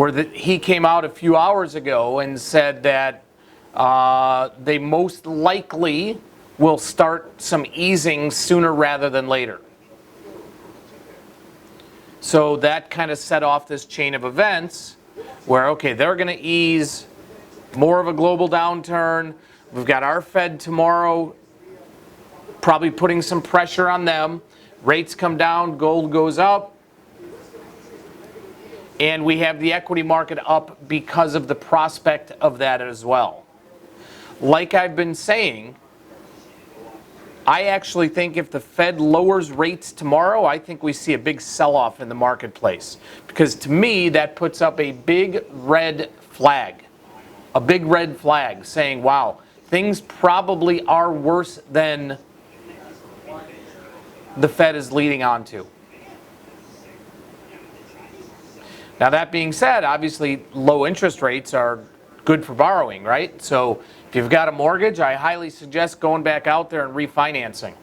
he came out a few hours ago and said that they most likely will start some easing sooner rather than later. So that kind of set off this chain of events where, okay, they're going to ease, more of a global downturn. We've got our Fed tomorrow probably putting some pressure on them. Rates come down, gold goes up. And we have the equity market up because of the prospect of that as well. Like I've been saying, I actually think if the Fed lowers rates tomorrow, I think we see a big sell-off in the marketplace. Because to me, that puts up a big red flag. A big red flag saying, wow, things probably are worse than the Fed is leading on to. Now that being said, obviously low interest rates are good for borrowing, right? So if you've got a mortgage, I highly suggest going back out there and refinancing.